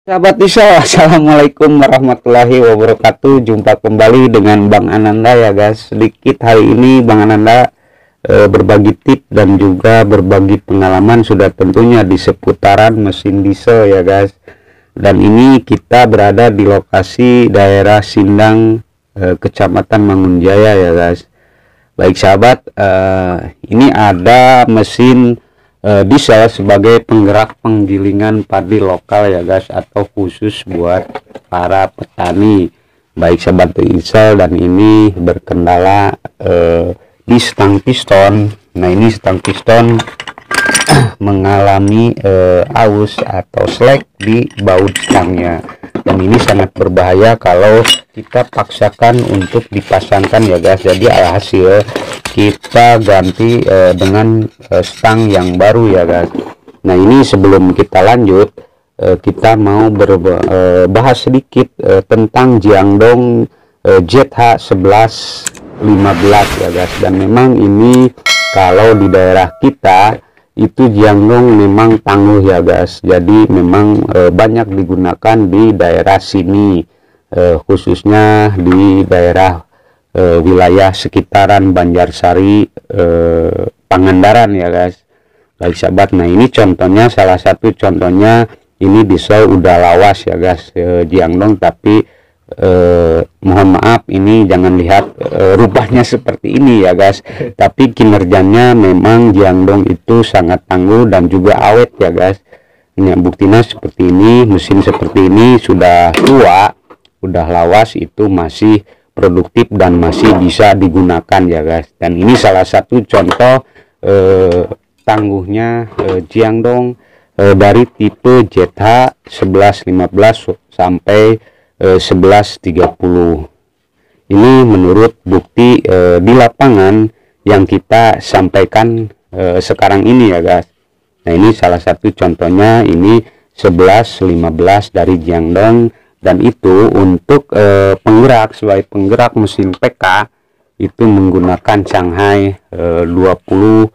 Sahabat Isa, assalamualaikum warahmatullahi wabarakatuh. Jumpa kembali dengan Bang Ananda ya guys. Sedikit hari ini Bang Ananda berbagi tips dan juga berbagi pengalaman sudah tentunya di seputaran mesin diesel ya guys. Dan ini kita berada di lokasi daerah Sindang, Kecamatan Mangunjaya ya guys. Baik sahabat, ini ada mesin diesel sebagai penggerak penggilingan padi lokal ya guys, atau khusus buat para petani. Baik sahabat diesel, dan ini berkendala di stang piston. Nah ini stang piston mengalami aus atau slack di baut stangnya, dan ini sangat berbahaya kalau kita paksakan untuk dipasangkan ya guys. Jadi alhasil kita ganti dengan stang yang baru ya guys. Nah ini sebelum kita lanjut, kita mau bahas sedikit tentang Jiangdong ZH1115 ya guys. Dan memang ini kalau di daerah kita itu Jiangdong memang tangguh ya guys. Jadi memang banyak digunakan di daerah sini, khususnya di daerah wilayah sekitaran Banjarsari, Pangandaran ya guys. Baik sahabat, nah ini contohnya, salah satu contohnya ini diesel udah lawas ya guys, Jiangdong. Tapi mohon maaf, ini jangan lihat rupanya seperti ini ya guys, tapi kinerjanya memang Jiangdong itu sangat tangguh dan juga awet ya guys. Ini buktinya seperti ini, mesin seperti ini sudah tua, udah lawas, itu masih produktif dan masih bisa digunakan ya guys. Dan ini salah satu contoh tangguhnya Jiangdong dari tipe ZH1115 sampai 1130. Ini menurut bukti di lapangan yang kita sampaikan sekarang ini ya guys. Nah ini salah satu contohnya, ini 1115 dari Jiangdong. Dan itu untuk penggerak, sebagai penggerak mesin PK itu menggunakan Shanghai 24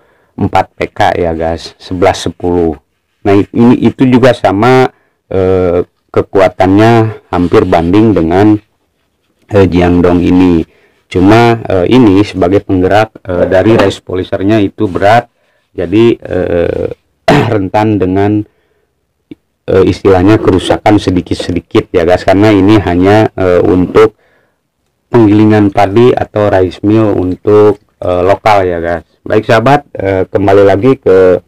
PK ya guys, 1110. Nah ini itu juga sama, kekuatannya hampir banding dengan Jiangdong ini. Cuma ini sebagai penggerak dari race polishernya itu berat, jadi rentan dengan istilahnya kerusakan sedikit-sedikit ya guys, karena ini hanya untuk penggilingan padi atau rice mill untuk lokal ya guys. Baik sahabat, kembali lagi ke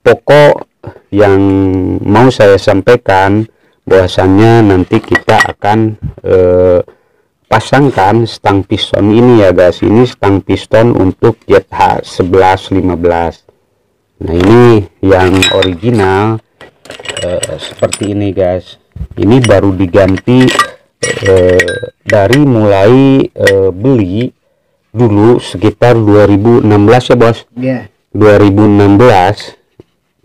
pokok yang mau saya sampaikan, bahwasannya nanti kita akan pasangkan stang piston ini ya guys. Ini stang piston untuk ZH1115. Nah ini yang original seperti ini guys. Ini baru diganti dari mulai beli dulu sekitar 2016 ya bos. Yeah. 2016,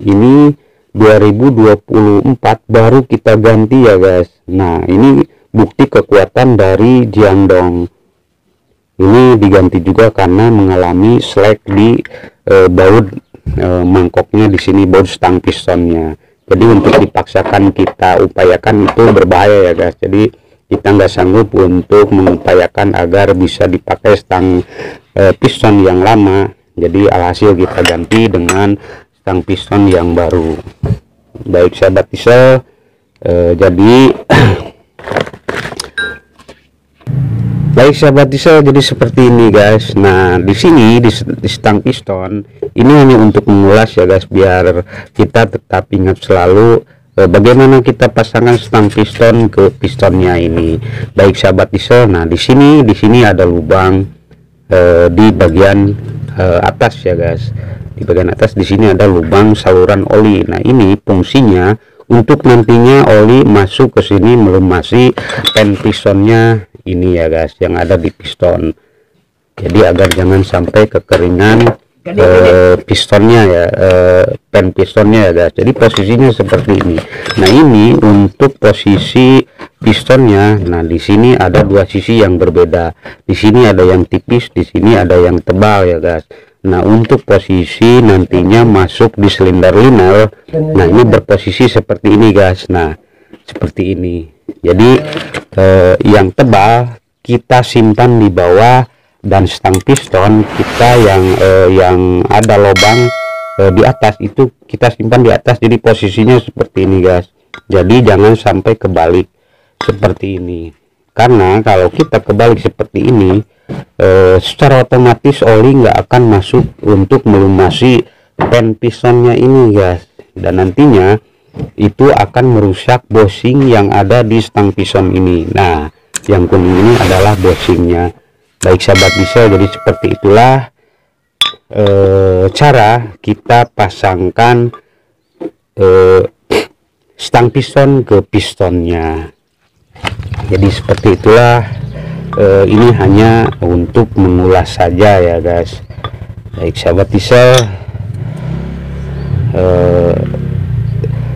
ini 2024 baru kita ganti ya guys. Nah ini bukti kekuatan dari Jiangdong. Ini diganti juga karena mengalami slack di baut mangkoknya di sini, baut stang pistonnya. Jadi untuk dipaksakan kita upayakan itu berbahaya ya guys. Jadi kita nggak sanggup untuk mengupayakan agar bisa dipakai stang piston yang lama. Jadi alhasil kita ganti dengan stang piston yang baru. Baik sahabat diesel, jadi baik sahabat diesel, jadi seperti ini guys. Nah di sini di stang piston ini hanya untuk mengulas ya guys, biar kita tetap ingat selalu bagaimana kita pasangkan stang piston ke pistonnya ini. Baik sahabat diesel, nah di sini ada lubang di bagian atas ya guys. Di bagian atas di sini ada lubang saluran oli. Nah ini fungsinya untuk nantinya oli masuk ke sini melumasi pen pistonnya ini ya guys, yang ada di piston. Jadi agar jangan sampai kekeringan pistonnya ya, pen pistonnya ya guys. Jadi posisinya seperti ini. Nah ini untuk posisi pistonnya. Nah di sini ada dua sisi yang berbeda. Di sini ada yang tipis, di sini ada yang tebal ya guys. Nah, untuk posisi nantinya masuk di silinder liner, nah ini berposisi seperti ini guys. Nah, seperti ini. Jadi yang tebal kita simpan di bawah, dan stang piston kita yang ada lubang di atas itu kita simpan di atas. Jadi posisinya seperti ini guys. Jadi jangan sampai kebalik seperti ini, karena kalau kita kebalik seperti ini, secara otomatis oli nggak akan masuk untuk melumasi pen pistonnya ini guys, dan nantinya itu akan merusak bushing yang ada di stang piston ini. Nah, yang kuning ini adalah bushingnya. Baik sahabat diesel, jadi seperti itulah cara kita pasangkan stang piston ke pistonnya. Jadi seperti itulah. Ini hanya untuk mengulas saja ya guys. Baik sahabat diesel,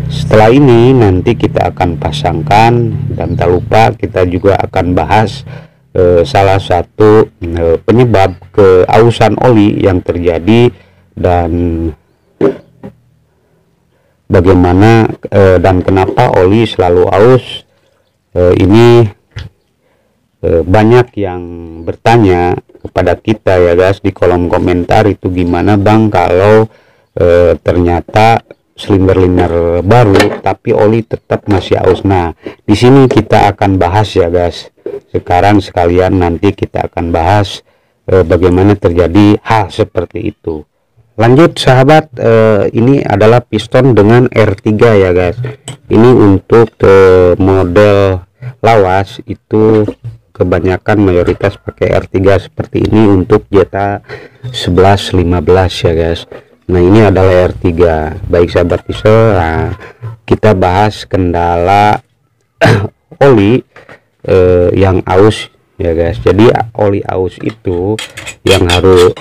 setelah ini nanti kita akan pasangkan, dan tak lupa kita juga akan bahas salah satu penyebab keausan oli yang terjadi, dan bagaimana dan kenapa oli selalu aus. Ini banyak yang bertanya kepada kita ya guys di kolom komentar, itu gimana bang kalau ternyata silinder liner baru tapi oli tetap masih aus. Nah, di sini kita akan bahas ya guys. Sekarang sekalian nanti kita akan bahas bagaimana terjadi hal seperti itu. Lanjut sahabat, ini adalah piston dengan R3 ya guys. Ini untuk model lawas itu kebanyakan mayoritas pakai R3 seperti ini untuk Jetta 11 15 ya guys. Nah, ini adalah R3. Baik sahabat diesel, nah, kita bahas kendala oli yang aus ya guys. Jadi oli aus itu yang harus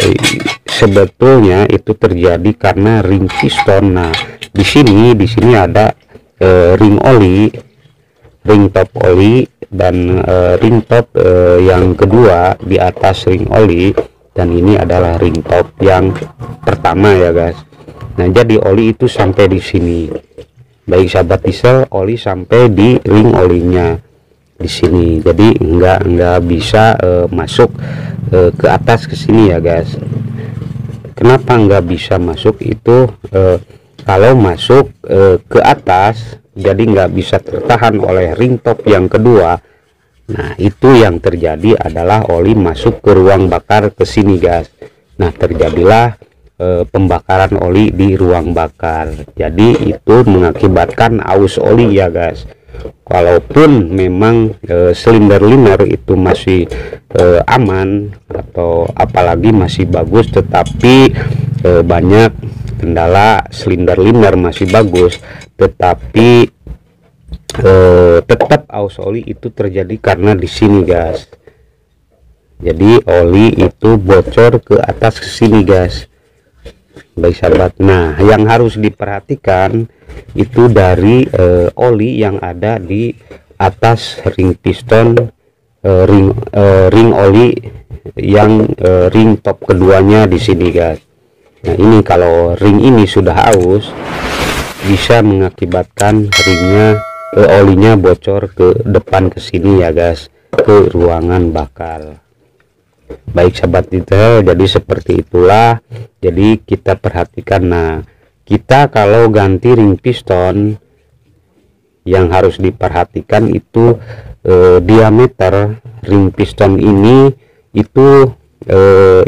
sebetulnya itu terjadi karena ring piston. Nah, di sini ada ring oli, ring top oli, dan ring top yang kedua di atas ring oli, dan ini adalah ring top yang pertama ya guys. Nah, jadi oli itu sampai di sini. Baik sahabat diesel, oli sampai di ring olinya di sini. Jadi nggak bisa masuk ke atas ke sini ya guys. Kenapa nggak bisa masuk itu? Kalau masuk ke atas, jadi nggak bisa tertahan oleh ring top yang kedua. Nah, itu yang terjadi adalah oli masuk ke ruang bakar ke sini guys. Nah, terjadilah pembakaran oli di ruang bakar. Jadi itu mengakibatkan aus oli ya guys. Walaupun memang silinder liner itu masih aman atau apalagi masih bagus, tetapi banyak kendala. Silinder liner masih bagus, tetapi tetap aus oli itu terjadi karena di sini guys. Jadi oli itu bocor ke atas ke sini guys. Baik sahabat, nah yang harus diperhatikan itu dari oli yang ada di atas ring piston, ring oli yang ring top keduanya di sini guys. Nah, ini kalau ring ini sudah aus, bisa mengakibatkan ringnya olinya bocor ke depan ke sini ya guys, ke ruangan bakar. Baik sahabat detail, jadi seperti itulah. Jadi kita perhatikan. Nah, kita kalau ganti ring piston yang harus diperhatikan itu diameter ring piston ini itu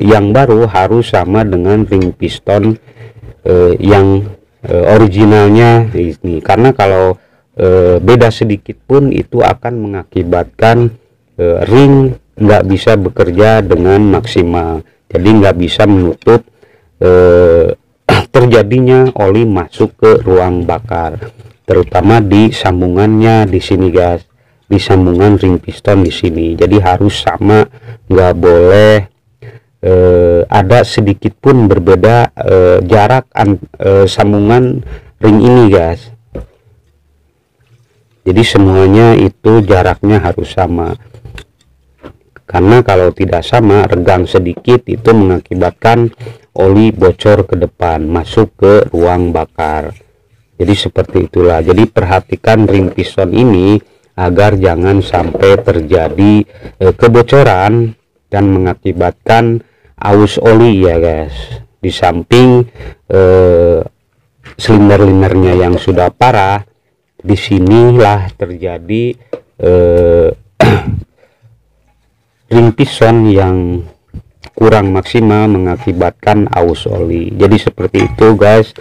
yang baru harus sama dengan ring piston yang originalnya ini, karena kalau beda sedikit pun itu akan mengakibatkan ring nggak bisa bekerja dengan maksimal. Jadi nggak bisa menutup terjadinya oli masuk ke ruang bakar, terutama di sambungannya di sini guys, di sambungan ring piston di sini. Jadi harus sama, nggak boleh ada sedikit pun berbeda jarak sambungan ring ini guys. Jadi semuanya itu jaraknya harus sama, karena kalau tidak sama, regang sedikit itu mengakibatkan oli bocor ke depan masuk ke ruang bakar. Jadi seperti itulah. Jadi perhatikan ring piston ini agar jangan sampai terjadi kebocoran dan mengakibatkan aus oli ya guys. Di samping silinder-lindernya yang sudah parah, disinilah terjadi ring piston yang kurang maksimal mengakibatkan aus oli. Jadi seperti itu guys,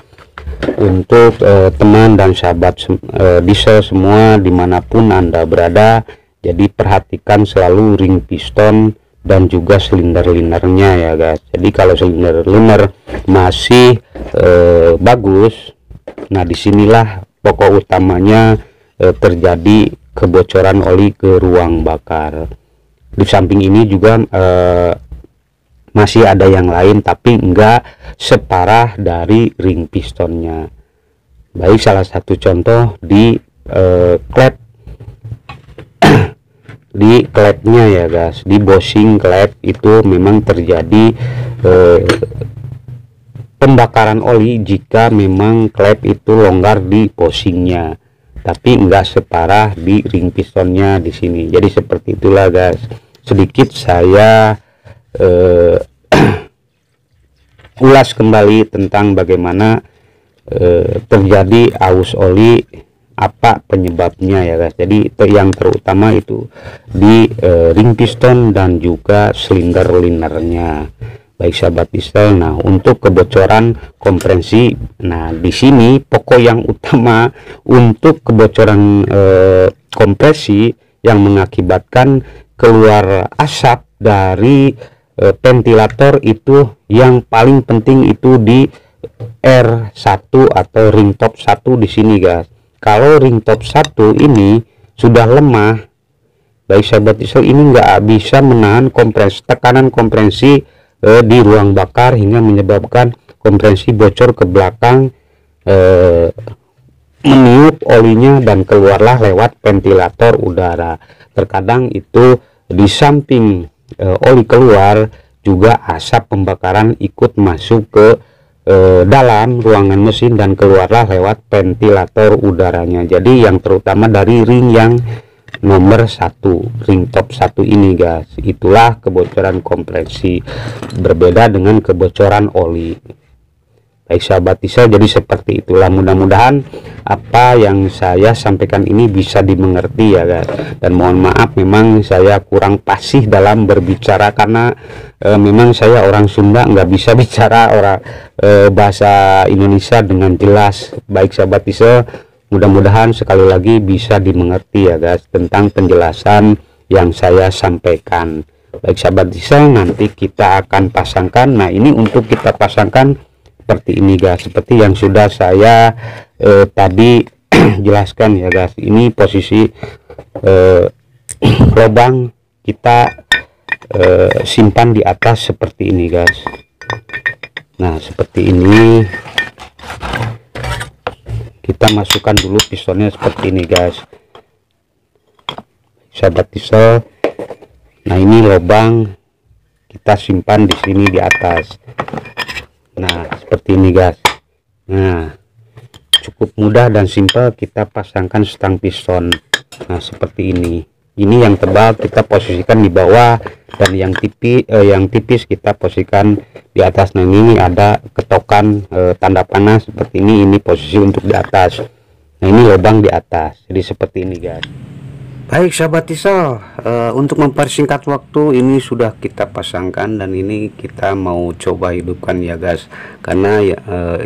untuk teman dan sahabat diesel semua dimanapun Anda berada. Jadi perhatikan selalu ring piston dan juga silinder-lindernya ya guys. Jadi kalau silinder-linder masih bagus, nah disinilah pokok utamanya terjadi kebocoran oli ke ruang bakar. Di samping ini juga masih ada yang lain, tapi enggak separah dari ring pistonnya. Baik, salah satu contoh di klep di klepnya ya guys, di bushing klep itu memang terjadi pembakaran oli jika memang klep itu longgar di bushingnya, tapi enggak separah di ring pistonnya di sini. Jadi seperti itulah guys, sedikit saya ulas kembali tentang bagaimana terjadi aus oli, apa penyebabnya ya guys. Jadi yang terutama itu di ring piston dan juga silinder-lindernya. Baik sahabat diesel, nah untuk kebocoran kompresi, nah di sini pokok yang utama untuk kebocoran kompresi yang mengakibatkan keluar asap dari ventilator itu, yang paling penting itu di R1 atau ring top 1 di sini guys. Kalau ring top 1 ini sudah lemah, baik sahabat diesel, ini nggak bisa menahan tekanan kompresi di ruang bakar hingga menyebabkan kompresi bocor ke belakang, meniup olinya dan keluarlah lewat ventilator udara. Terkadang itu di samping oli keluar juga asap pembakaran ikut masuk ke dalam ruangan mesin dan keluarlah lewat ventilator udaranya. Jadi yang terutama dari ring yang nomor 1, ring top 1 ini guys, itulah kebocoran kompresi, berbeda dengan kebocoran oli. Baik sahabat diesel, jadi seperti itulah. Mudah-mudahan apa yang saya sampaikan ini bisa dimengerti ya guys. Dan mohon maaf, memang saya kurang fasih dalam berbicara karena memang saya orang Sunda, nggak bisa bicara bahasa Indonesia dengan jelas. Baik sahabat diesel, mudah-mudahan sekali lagi bisa dimengerti ya guys tentang penjelasan yang saya sampaikan. Baik sahabat diesel, nanti kita akan pasangkan. Nah ini untuk kita pasangkan seperti ini guys, seperti yang sudah saya tadi jelaskan ya guys. Ini posisi lubang kita simpan di atas seperti ini guys. Nah seperti ini, kita masukkan dulu pistonnya seperti ini guys, sahabat diesel. Nah ini lubang kita simpan di sini di atas. Nah seperti ini guys. Nah cukup mudah dan simpel kita pasangkan stang piston. Nah seperti ini. Ini yang tebal kita posisikan di bawah, dan yang tipis kita posisikan di atas. Nah ini ada ketokan tanda panah seperti ini posisi untuk di atas. Nah ini lubang di atas. Jadi seperti ini guys. Baik sahabat diesel, untuk mempersingkat waktu ini sudah kita pasangkan, dan ini kita mau coba hidupkan ya guys. Karena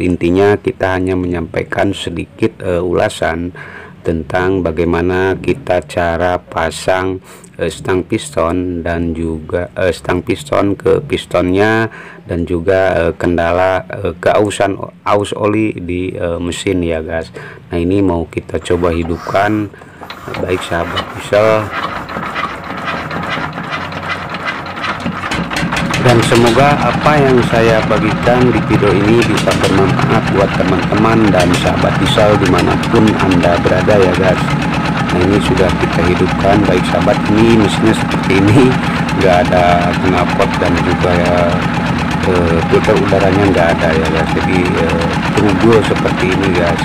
intinya kita hanya menyampaikan sedikit ulasan tentang bagaimana kita cara pasang stang piston dan juga stang piston ke pistonnya, dan juga kendala keausan aus oli di mesin ya guys. Nah ini mau kita coba hidupkan. Baik sahabat diesel, dan semoga apa yang saya bagikan di video ini bisa bermanfaat buat teman-teman dan sahabat diesel dimanapun Anda berada ya guys. Nah ini sudah kita hidupkan. Baik sahabat, ini mesinnya seperti ini, nggak ada knalpot dan juga filter udaranya nggak ada ya guys, jadi trugul seperti ini guys.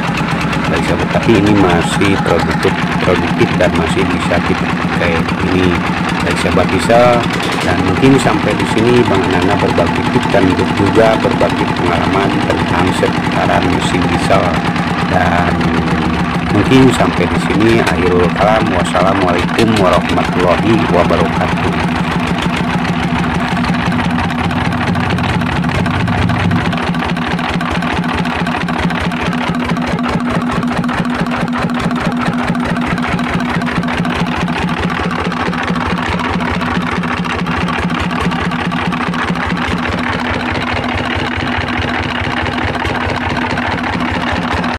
Tapi ini masih produktif dan masih bisa kita pakai ini dari sahabat diesel. Dan mungkin sampai di sini Bang Nana berbagi tips dan juga berbagi pengalaman tentang seputaran mesin diesel. Dan mungkin sampai di sini akhirul kalam. Wassalamualaikum warahmatullahi wabarakatuh.